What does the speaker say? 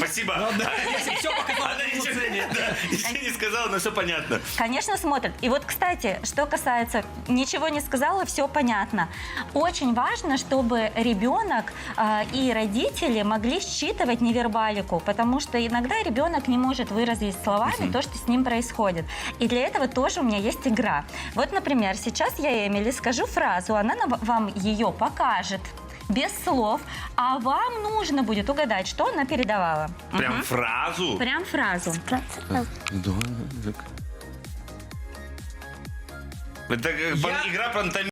Спасибо. Все показал. Она ничего не сказала, но все понятно. Конечно, смотрят. И вот, кстати, что касается, ничего не сказала, все понятно. Очень важно, чтобы ребенок и родители могли считывать невербалику, потому что иногда ребенок не может выразить словами то, что с ним происходит. И для этого тоже у меня есть игра. Вот, например, сейчас я Эмили скажу фразу, она вам ее покажет без слов, а вам нужно будет угадать, что она передавала. Прям фразу? Прям фразу. Это игра про